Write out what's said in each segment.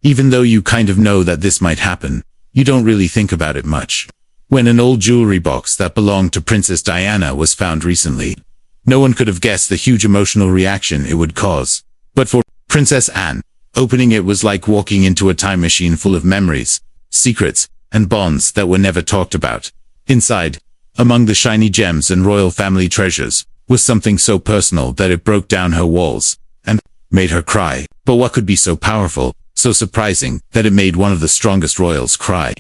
Even though you kind of know that this might happen, you don't really think about it much. When an old jewelry box that belonged to Princess Diana was found recently, no one could have guessed the huge emotional reaction it would cause. But for Princess Anne, opening it was like walking into a time machine full of memories, secrets, and bonds that were never talked about. Inside, among the shiny gems and royal family treasures, was something so personal that it broke down her walls and made her cry. But what could be so powerful, so surprising, that it made one of the strongest royals cry?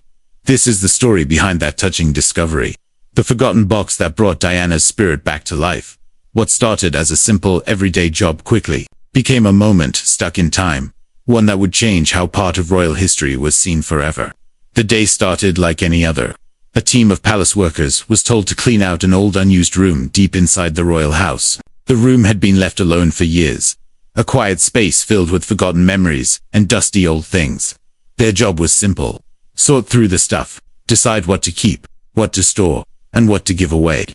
This is the story behind that touching discovery. The forgotten box that brought Diana's spirit back to life. What started as a simple, everyday job quickly became a moment stuck in time, one that would change how part of royal history was seen forever. The day started like any other. A team of palace workers was told to clean out an old unused room deep inside the royal house. The room had been left alone for years, a quiet space filled with forgotten memories and dusty old things. Their job was simple: sort through the stuff, decide what to keep, what to store, and what to give away.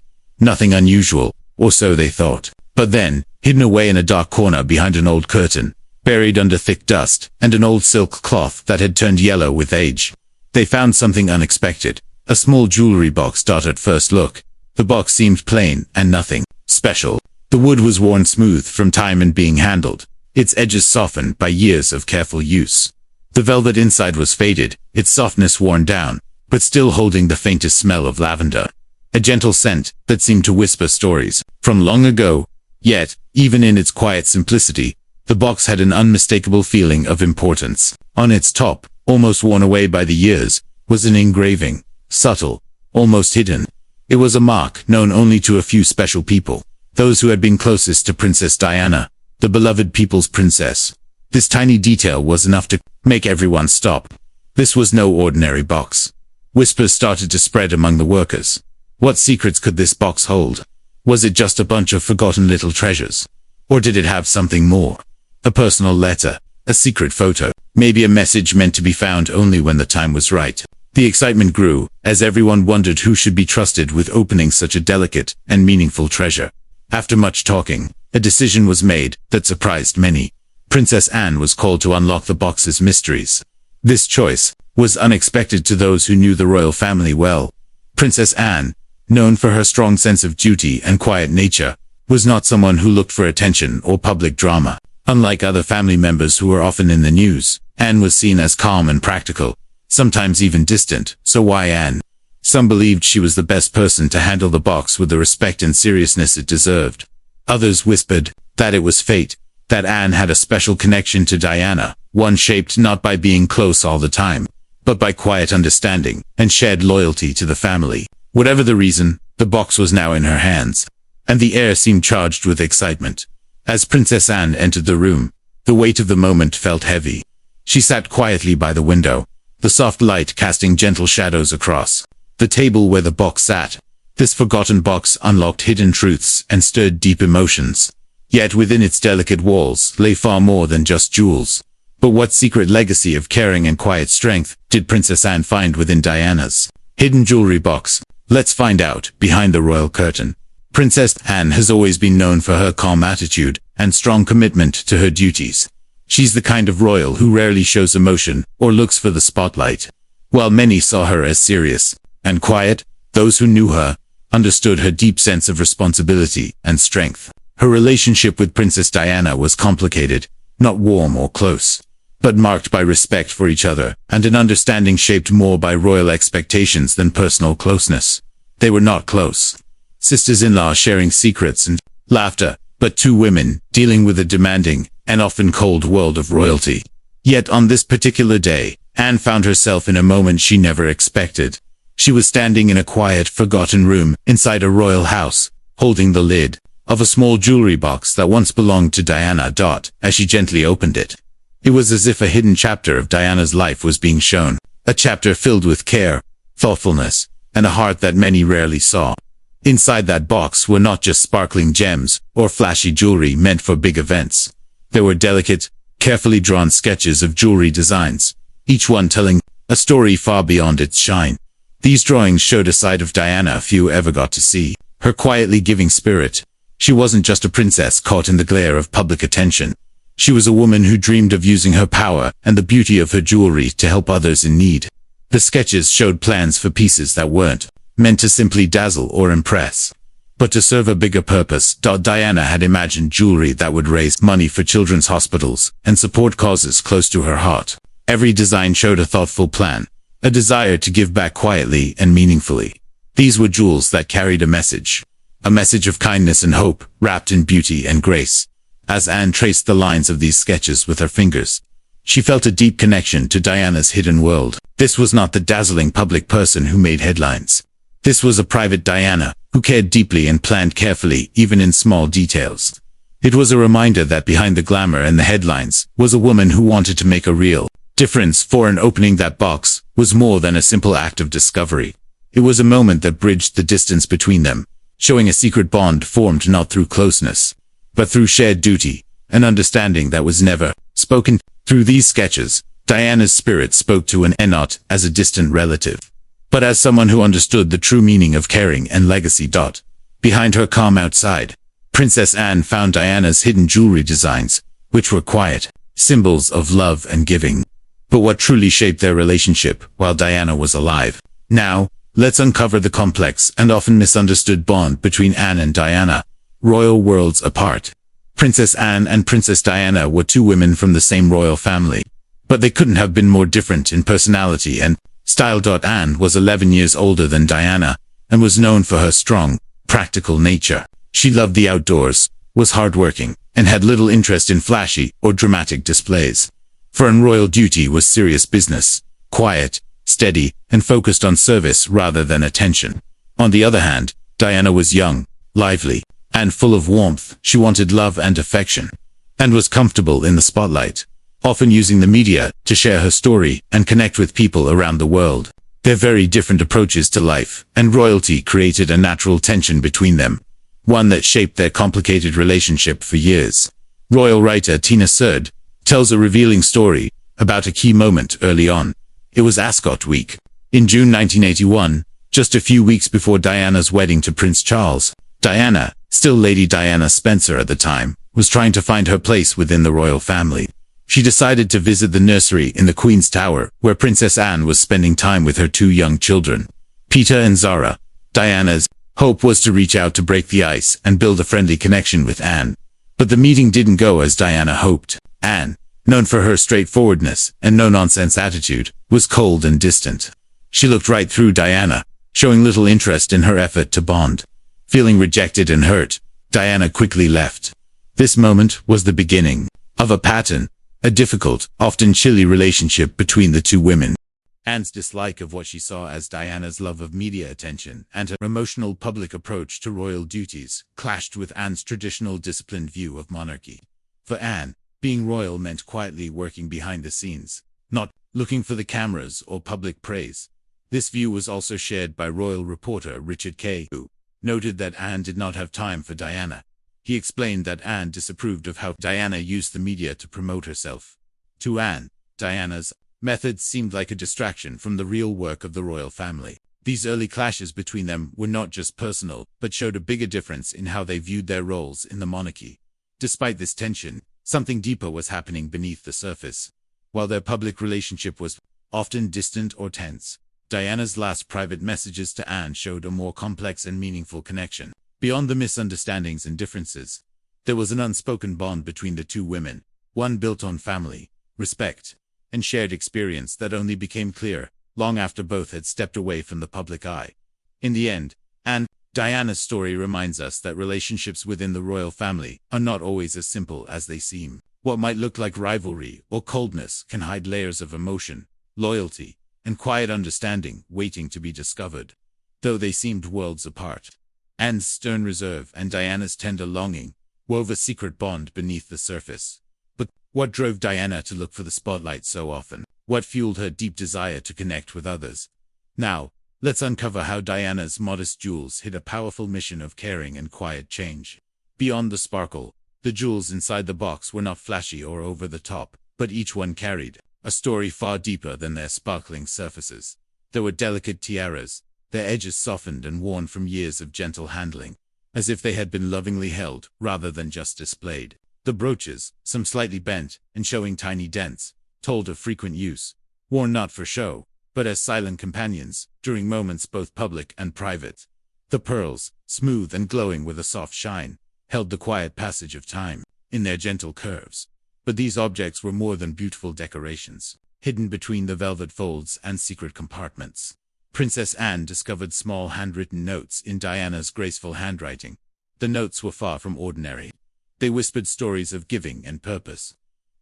Nothing unusual, or so they thought. But then, hidden away in a dark corner behind an old curtain, buried under thick dust and an old silk cloth that had turned yellow with age, they found something unexpected. A small jewelry box. At first look, the box seemed plain and nothing special. The wood was worn smooth from time and being handled, its edges softened by years of careful use. The velvet inside was faded, its softness worn down, but still holding the faintest smell of lavender. A gentle scent that seemed to whisper stories from long ago. Yet, even in its quiet simplicity, the box had an unmistakable feeling of importance. On its top, almost worn away by the years, was an engraving. Subtle, almost hidden. It was a mark known only to a few special people, those who had been closest to Princess Diana, the beloved people's princess. This tiny detail was enough to make everyone stop. This was no ordinary box. Whispers started to spread among the workers. What secrets could this box hold? Was it just a bunch of forgotten little treasures? Or did it have something more? A personal letter, a secret photo, maybe a message meant to be found only when the time was right. The excitement grew, as everyone wondered who should be trusted with opening such a delicate and meaningful treasure. After much talking, a decision was made that surprised many. Princess Anne was called to unlock the box's mysteries. This choice was unexpected to those who knew the royal family well. Princess Anne, known for her strong sense of duty and quiet nature, was not someone who looked for attention or public drama. Unlike other family members who were often in the news, Anne was seen as calm and practical, sometimes even distant. So why Anne? Some believed she was the best person to handle the box with the respect and seriousness it deserved. Others whispered that it was fate, that Anne had a special connection to Diana, one shaped not by being close all the time, but by quiet understanding and shared loyalty to the family. Whatever the reason, the box was now in her hands, and the air seemed charged with excitement. As Princess Anne entered the room, the weight of the moment felt heavy. She sat quietly by the window, the soft light casting gentle shadows across the table where the box sat. This forgotten box unlocked hidden truths and stirred deep emotions. Yet within its delicate walls lay far more than just jewels. But what secret legacy of caring and quiet strength did Princess Anne find within Diana's hidden jewelry box? Let's find out behind the royal curtain. Princess Anne has always been known for her calm attitude and strong commitment to her duties. She's the kind of royal who rarely shows emotion or looks for the spotlight. While many saw her as serious and quiet, those who knew her understood her deep sense of responsibility and strength. Her relationship with Princess Diana was complicated, not warm or close, but marked by respect for each other and an understanding shaped more by royal expectations than personal closeness. They were not close sisters-in-law sharing secrets and laughter, but two women dealing with a demanding and often cold world of royalty. Yet on this particular day, Anne found herself in a moment she never expected. She was standing in a quiet, forgotten room inside a royal house, holding the lid of a small jewelry box that once belonged to Diana. As she gently opened it, it was as if a hidden chapter of Diana's life was being shown, a chapter filled with care, thoughtfulness, and a heart that many rarely saw. Inside that box were not just sparkling gems or flashy jewelry meant for big events. There were delicate, carefully drawn sketches of jewelry designs, each one telling a story far beyond its shine. These drawings showed a side of Diana few ever got to see, her quietly giving spirit. She wasn't just a princess caught in the glare of public attention. She was a woman who dreamed of using her power and the beauty of her jewelry to help others in need. The sketches showed plans for pieces that weren't meant to simply dazzle or impress, but to serve a bigger purpose. Diana had imagined jewelry that would raise money for children's hospitals and support causes close to her heart. Every design showed a thoughtful plan, a desire to give back quietly and meaningfully. These were jewels that carried a message of kindness and hope, wrapped in beauty and grace. As Anne traced the lines of these sketches with her fingers, she felt a deep connection to Diana's hidden world. This was not the dazzling public person who made headlines. This was a private Diana, who cared deeply and planned carefully, even in small details. It was a reminder that behind the glamour and the headlines was a woman who wanted to make a real difference. For an opening that box was more than a simple act of discovery. It was a moment that bridged the distance between them, showing a secret bond formed not through closeness, but through shared duty, an understanding that was never spoken. Through these sketches, Diana's spirit spoke to Anne not as a distant relative, but as someone who understood the true meaning of caring and legacy. Behind her calm outside, Princess Anne found Diana's hidden jewelry designs, which were quiet symbols of love and giving. But what truly shaped their relationship while Diana was alive? Now, let's uncover the complex and often misunderstood bond between Anne and Diana. Royal worlds apart. Princess Anne and Princess Diana were two women from the same royal family, but they couldn't have been more different in personality and style. Anne was 11 years older than Diana and was known for her strong, practical nature. She loved the outdoors, was hardworking, and had little interest in flashy or dramatic displays. For Anne, royal duty was serious business, quiet, steady, and focused on service rather than attention. On the other hand, Diana was young, lively, and full of warmth. She wanted love and affection, and was comfortable in the spotlight, often using the media to share her story and connect with people around the world. Their very different approaches to life and royalty created a natural tension between them, one that shaped their complicated relationship for years. Royal writer Tina Serd tells a revealing story about a key moment early on. It was Ascot Week. In June 1981, just a few weeks before Diana's wedding to Prince Charles, Diana, still Lady Diana Spencer at the time, was trying to find her place within the royal family. She decided to visit the nursery in the Queen's Tower, where Princess Anne was spending time with her two young children, Peter and Zara. Diana's hope was to reach out to break the ice and build a friendly connection with Anne. But the meeting didn't go as Diana hoped. Anne, known for her straightforwardness and no-nonsense attitude, was cold and distant. She looked right through Diana, showing little interest in her effort to bond. Feeling rejected and hurt, Diana quickly left. This moment was the beginning of a pattern, a difficult, often chilly relationship between the two women. Anne's dislike of what she saw as Diana's love of media attention and her emotional public approach to royal duties clashed with Anne's traditional disciplined view of monarchy. For Anne, being royal meant quietly working behind the scenes, not looking for the cameras or public praise. This view was also shared by royal reporter Richard Kay, who noted that Anne did not have time for Diana. He explained that Anne disapproved of how Diana used the media to promote herself. To Anne, Diana's methods seemed like a distraction from the real work of the royal family. These early clashes between them were not just personal, but showed a bigger difference in how they viewed their roles in the monarchy. Despite this tension, something deeper was happening beneath the surface. While their public relationship was often distant or tense, Diana's last private messages to Anne showed a more complex and meaningful connection. Beyond the misunderstandings and differences, there was an unspoken bond between the two women, one built on family, respect, and shared experience that only became clear long after both had stepped away from the public eye. In the end, Diana's story reminds us that relationships within the royal family are not always as simple as they seem. What might look like rivalry or coldness can hide layers of emotion, loyalty, and quiet understanding waiting to be discovered. Though they seemed worlds apart, Anne's stern reserve and Diana's tender longing wove a secret bond beneath the surface. But what drove Diana to look for the spotlight so often? What fueled her deep desire to connect with others? Now, let's uncover how Diana's modest jewels hid a powerful mission of caring and quiet change. Beyond the sparkle, the jewels inside the box were not flashy or over the top, but each one carried a story far deeper than their sparkling surfaces. There were delicate tiaras, their edges softened and worn from years of gentle handling, as if they had been lovingly held rather than just displayed. The brooches, some slightly bent and showing tiny dents, told of frequent use, worn not for show, but as silent companions, during moments both public and private. The pearls, smooth and glowing with a soft shine, held the quiet passage of time in their gentle curves. But these objects were more than beautiful decorations, hidden between the velvet folds and secret compartments. Princess Anne discovered small handwritten notes in Diana's graceful handwriting. The notes were far from ordinary. They whispered stories of giving and purpose.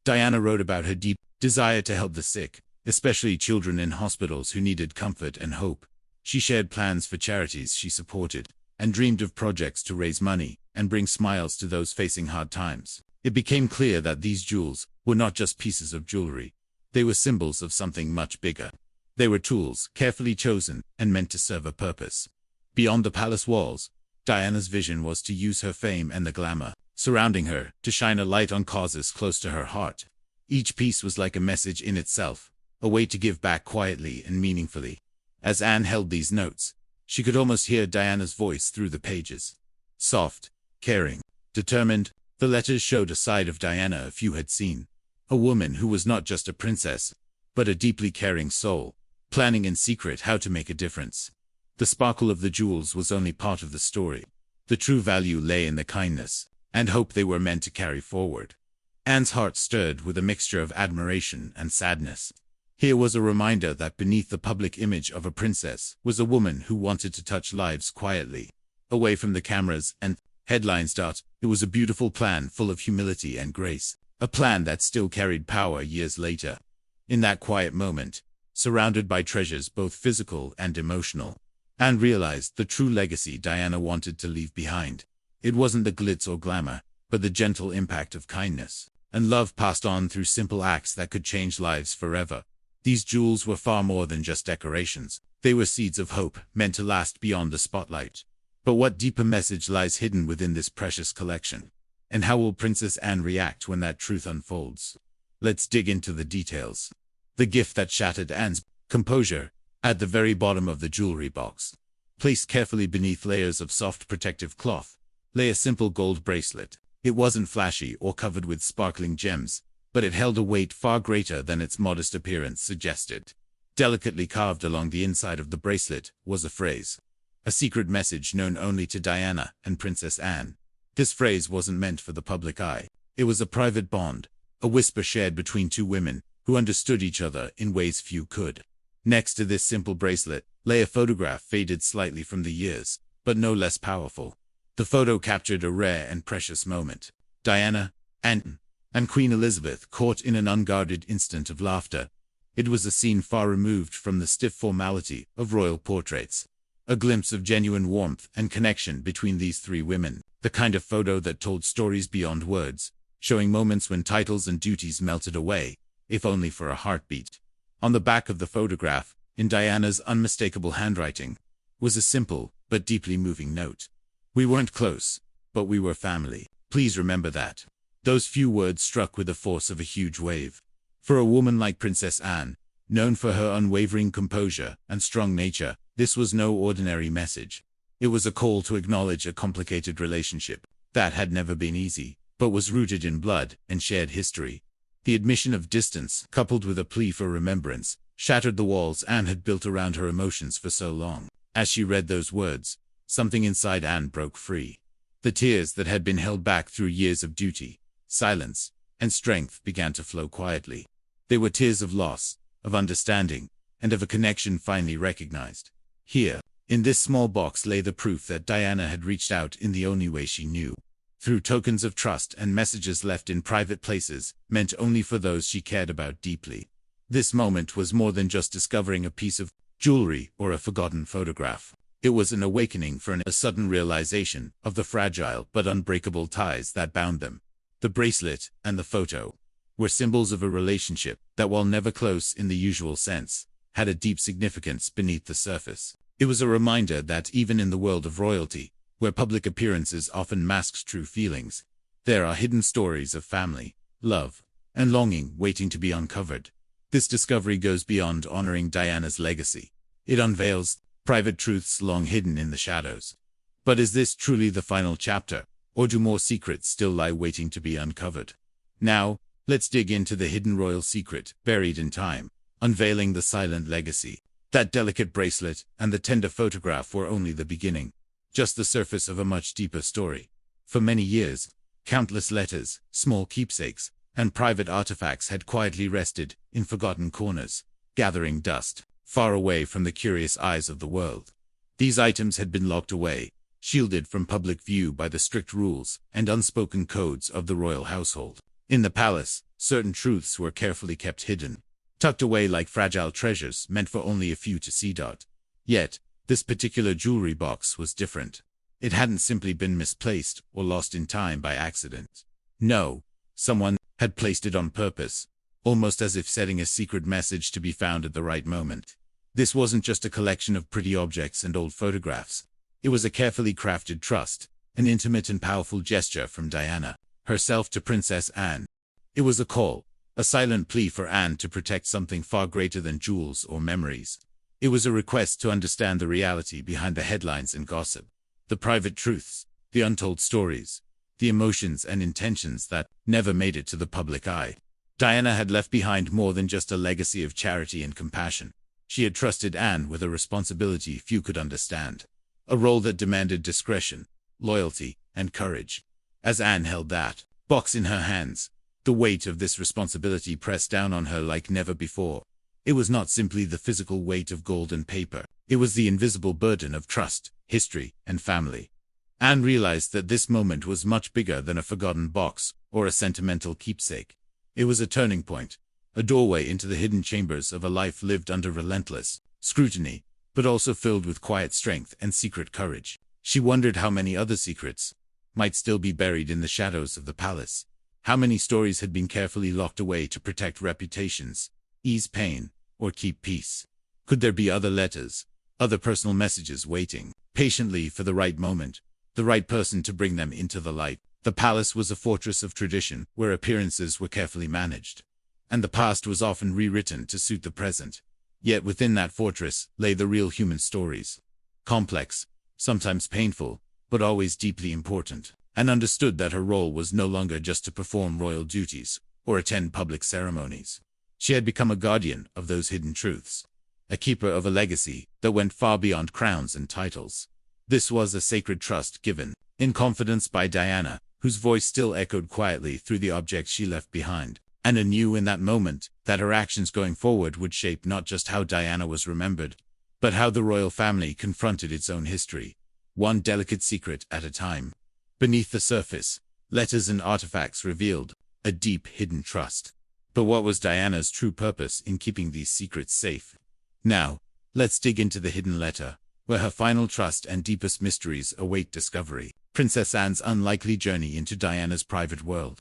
Diana wrote about her deep desire to help the sick, especially children in hospitals who needed comfort and hope. She shared plans for charities she supported, and dreamed of projects to raise money and bring smiles to those facing hard times. It became clear that these jewels were not just pieces of jewelry. They were symbols of something much bigger. They were tools, carefully chosen and meant to serve a purpose. Beyond the palace walls, Diana's vision was to use her fame and the glamour surrounding her to shine a light on causes close to her heart. Each piece was like a message in itself, a way to give back quietly and meaningfully. As Anne held these notes, she could almost hear Diana's voice through the pages. Soft, caring, determined, the letters showed a side of Diana few had seen. A woman who was not just a princess, but a deeply caring soul, planning in secret how to make a difference. The sparkle of the jewels was only part of the story. The true value lay in the kindness and hope they were meant to carry forward. Anne's heart stirred with a mixture of admiration and sadness. Here was a reminder that beneath the public image of a princess was a woman who wanted to touch lives quietly, away from the cameras and headlines. It was a beautiful plan full of humility and grace, a plan that still carried power years later. In that quiet moment, surrounded by treasures both physical and emotional, Anne realized the true legacy Diana wanted to leave behind. It wasn't the glitz or glamour, but the gentle impact of kindness and love passed on through simple acts that could change lives forever. These jewels were far more than just decorations. They were seeds of hope, meant to last beyond the spotlight. But what deeper message lies hidden within this precious collection? And how will Princess Anne react when that truth unfolds? Let's dig into the details. The gift that shattered Anne's composure. At the very bottom of the jewelry box, placed carefully beneath layers of soft protective cloth, lay a simple gold bracelet. It wasn't flashy or covered with sparkling gems, but it held a weight far greater than its modest appearance suggested. Delicately carved along the inside of the bracelet was a phrase, a secret message known only to Diana and Princess Anne. This phrase wasn't meant for the public eye. It was a private bond, a whisper shared between two women who understood each other in ways few could. Next to this simple bracelet lay a photograph faded slightly from the years, but no less powerful. The photo captured a rare and precious moment. Diana, Anne, and Queen Elizabeth caught in an unguarded instant of laughter. It was a scene far removed from the stiff formality of royal portraits. A glimpse of genuine warmth and connection between these three women. The kind of photo that told stories beyond words, showing moments when titles and duties melted away, if only for a heartbeat. On the back of the photograph, in Diana's unmistakable handwriting, was a simple but deeply moving note. "We weren't close, but we were family. Please remember that." Those few words struck with the force of a huge wave. For a woman like Princess Anne, known for her unwavering composure and strong nature, this was no ordinary message. It was a call to acknowledge a complicated relationship that had never been easy, but was rooted in blood and shared history. The admission of distance, coupled with a plea for remembrance, shattered the walls Anne had built around her emotions for so long. As she read those words, something inside Anne broke free. The tears that had been held back through years of duty, silence, and strength began to flow quietly. They were tears of loss, of understanding, and of a connection finally recognized. Here, in this small box lay the proof that Diana had reached out in the only way she knew. Through tokens of trust and messages left in private places, meant only for those she cared about deeply. This moment was more than just discovering a piece of jewelry or a forgotten photograph. It was an awakening for a sudden realization of the fragile but unbreakable ties that bound them. The bracelet and the photo were symbols of a relationship that, while never close in the usual sense, had a deep significance beneath the surface. It was a reminder that even in the world of royalty, where public appearances often mask true feelings, there are hidden stories of family, love, and longing waiting to be uncovered. This discovery goes beyond honoring Diana's legacy. It unveils private truths long hidden in the shadows. But is this truly the final chapter, Or do more secrets still lie waiting to be uncovered? Now, let's dig into the hidden royal secret, buried in time, unveiling the silent legacy. That delicate bracelet and the tender photograph were only the beginning, just the surface of a much deeper story. For many years, countless letters, small keepsakes, and private artifacts had quietly rested in forgotten corners, gathering dust, far away from the curious eyes of the world. These items had been locked away, shielded from public view by the strict rules and unspoken codes of the royal household. In the palace, certain truths were carefully kept hidden, tucked away like fragile treasures meant for only a few to see. Yet, this particular jewelry box was different. It hadn't simply been misplaced or lost in time by accident. No, someone had placed it on purpose, almost as if setting a secret message to be found at the right moment. This wasn't just a collection of pretty objects and old photographs. It was a carefully crafted trust, an intimate and powerful gesture from Diana herself to Princess Anne. It was a call, a silent plea for Anne to protect something far greater than jewels or memories. It was a request to understand the reality behind the headlines and gossip, the private truths, the untold stories, the emotions and intentions that never made it to the public eye. Diana had left behind more than just a legacy of charity and compassion. She had trusted Anne with a responsibility few could understand, a role that demanded discretion, loyalty, and courage. As Anne held that box in her hands, the weight of this responsibility pressed down on her like never before. It was not simply the physical weight of gold and paper. It was the invisible burden of trust, history, and family. Anne realized that this moment was much bigger than a forgotten box or a sentimental keepsake. It was a turning point, a doorway into the hidden chambers of a life lived under relentless scrutiny, but also filled with quiet strength and secret courage. She wondered how many other secrets might still be buried in the shadows of the palace. How many stories had been carefully locked away to protect reputations, ease pain, or keep peace? Could there be other letters, other personal messages waiting patiently for the right moment, the right person to bring them into the light? The palace was a fortress of tradition where appearances were carefully managed, and the past was often rewritten to suit the present. Yet within that fortress lay the real human stories, complex, sometimes painful, but always deeply important. Anne understood that her role was no longer just to perform royal duties or attend public ceremonies. She had become a guardian of those hidden truths, a keeper of a legacy that went far beyond crowns and titles. This was a sacred trust given in confidence by Diana, whose voice still echoed quietly through the objects she left behind. Anne knew in that moment that her actions going forward would shape not just how Diana was remembered, but how the royal family confronted its own history, one delicate secret at a time. Beneath the surface, letters and artifacts revealed a deep hidden trust. But what was Diana's true purpose in keeping these secrets safe? Now, let's dig into the hidden letter, where her final trust and deepest mysteries await discovery. Princess Anne's unlikely journey into Diana's private world.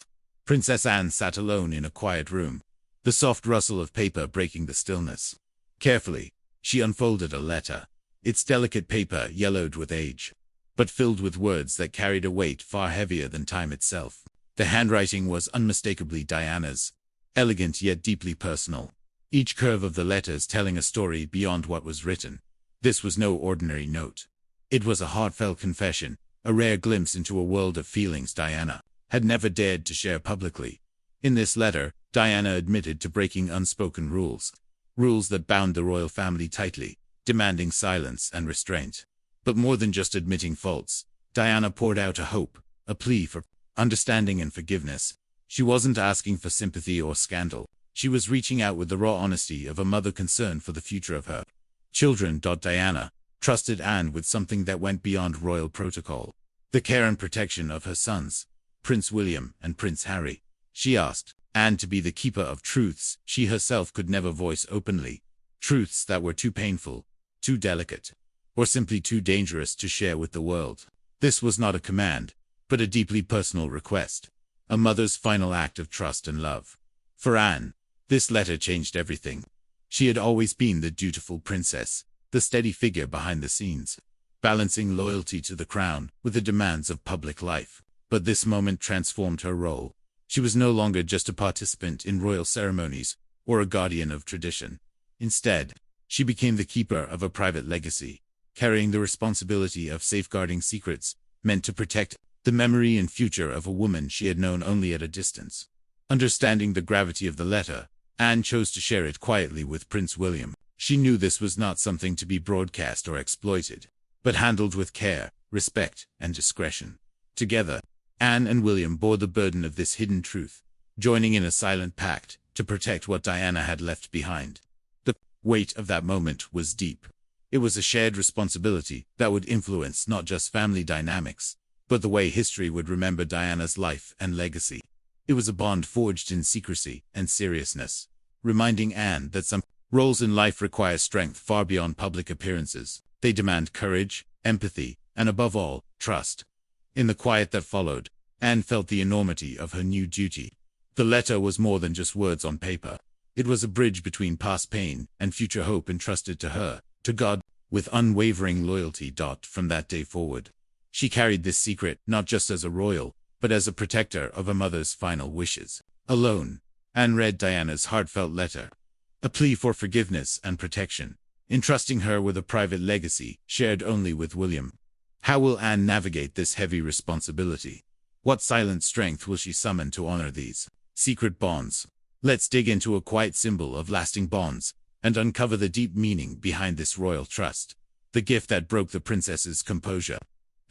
Princess Anne sat alone in a quiet room, the soft rustle of paper breaking the stillness. Carefully, she unfolded a letter, its delicate paper yellowed with age, but filled with words that carried a weight far heavier than time itself. The handwriting was unmistakably Diana's, elegant yet deeply personal, each curve of the letters telling a story beyond what was written. This was no ordinary note. It was a heartfelt confession, a rare glimpse into a world of feelings Diana had never dared to share publicly. In this letter, Diana admitted to breaking unspoken rules, rules that bound the royal family tightly, demanding silence and restraint. But more than just admitting faults, Diana poured out a hope, a plea for understanding and forgiveness. She wasn't asking for sympathy or scandal. She was reaching out with the raw honesty of a mother concerned for the future of her children. Diana trusted Anne with something that went beyond royal protocol, the care and protection of her sons, Prince William and Prince Harry. She asked Anne to be the keeper of truths she herself could never voice openly, truths that were too painful, too delicate, or simply too dangerous to share with the world. This was not a command, but a deeply personal request, a mother's final act of trust and love. For Anne, this letter changed everything. She had always been the dutiful princess, the steady figure behind the scenes, balancing loyalty to the crown with the demands of public life. But this moment transformed her role. She was no longer just a participant in royal ceremonies or a guardian of tradition. Instead, she became the keeper of a private legacy, carrying the responsibility of safeguarding secrets meant to protect the the memory and future of a woman she had known only at a distance. Understanding the gravity of the letter, Anne chose to share it quietly with Prince William. She knew this was not something to be broadcast or exploited, but handled with care, respect, and discretion. Together, Anne and William bore the burden of this hidden truth, joining in a silent pact to protect what Diana had left behind. The weight of that moment was deep. It was a shared responsibility that would influence not just family dynamics, but the way history would remember Diana's life and legacy. It was a bond forged in secrecy and seriousness, reminding Anne that some roles in life require strength far beyond public appearances. They demand courage, empathy, and above all, trust. In the quiet that followed, Anne felt the enormity of her new duty. The letter was more than just words on paper. It was a bridge between past pain and future hope entrusted to her, to God, with unwavering loyalty. From that day forward, she carried this secret not just as a royal, but as a protector of a mother's final wishes. Alone, Anne read Diana's heartfelt letter, a plea for forgiveness and protection, entrusting her with a private legacy shared only with William. How will Anne navigate this heavy responsibility? What silent strength will she summon to honor these secret bonds? Let's dig into a quiet symbol of lasting bonds and uncover the deep meaning behind this royal trust, the gift that broke the princess's composure.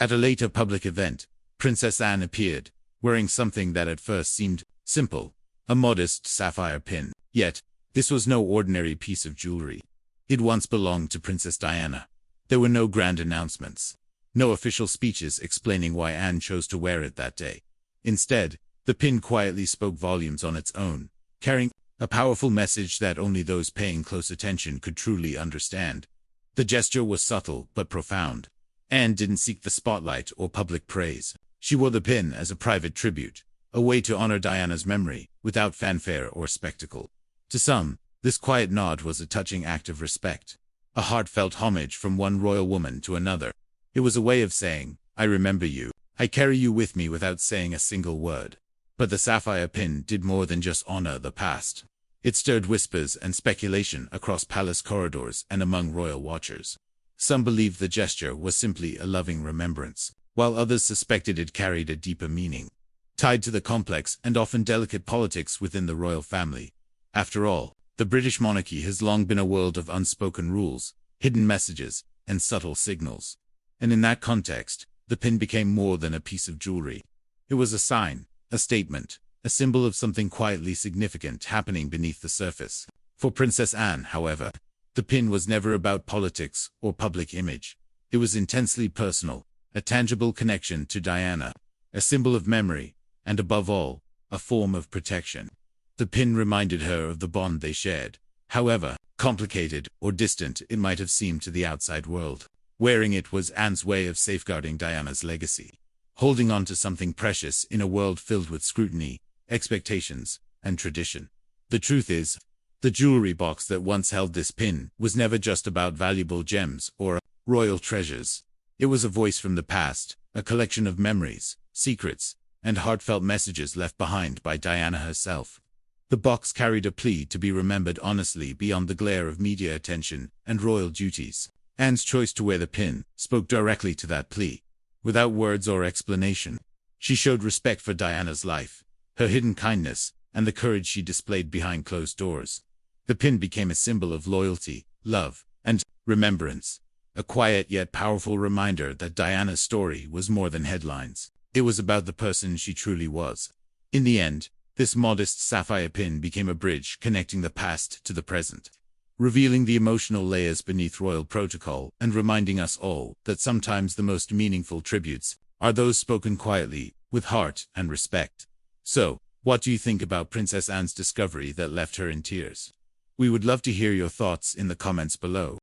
At a later public event, Princess Anne appeared, wearing something that at first seemed simple, a modest sapphire pin. Yet, this was no ordinary piece of jewelry. It once belonged to Princess Diana. There were no grand announcements, no official speeches explaining why Anne chose to wear it that day. Instead, the pin quietly spoke volumes on its own, carrying a powerful message that only those paying close attention could truly understand. The gesture was subtle but profound. Anne didn't seek the spotlight or public praise. She wore the pin as a private tribute, a way to honor Diana's memory, without fanfare or spectacle. To some, this quiet nod was a touching act of respect, a heartfelt homage from one royal woman to another. It was a way of saying, I remember you, I carry you with me without saying a single word. But the sapphire pin did more than just honor the past. It stirred whispers and speculation across palace corridors and among royal watchers. Some believed the gesture was simply a loving remembrance, while others suspected it carried a deeper meaning, tied to the complex and often delicate politics within the royal family. After all, the British monarchy has long been a world of unspoken rules, hidden messages, and subtle signals. And in that context, the pin became more than a piece of jewelry. It was a sign, a statement, a symbol of something quietly significant happening beneath the surface. For Princess Anne, however, the pin was never about politics or public image. It was intensely personal, a tangible connection to Diana, a symbol of memory, and above all, a form of protection. The pin reminded her of the bond they shared, however complicated or distant it might have seemed to the outside world. Wearing it was Anne's way of safeguarding Diana's legacy, holding on to something precious in a world filled with scrutiny, expectations, and tradition. The truth is, the jewelry box that once held this pin was never just about valuable gems or royal treasures. It was a voice from the past, a collection of memories, secrets, and heartfelt messages left behind by Diana herself. The box carried a plea to be remembered honestly beyond the glare of media attention and royal duties. Anne's choice to wear the pin spoke directly to that plea. Without words or explanation, she showed respect for Diana's life, her hidden kindness, and the courage she displayed behind closed doors. The pin became a symbol of loyalty, love, and remembrance, a quiet yet powerful reminder that Diana's story was more than headlines. It was about the person she truly was. In the end, this modest sapphire pin became a bridge connecting the past to the present, revealing the emotional layers beneath royal protocol and reminding us all that sometimes the most meaningful tributes are those spoken quietly, with heart and respect. So, what do you think about Princess Anne's discovery that left her in tears? We would love to hear your thoughts in the comments below.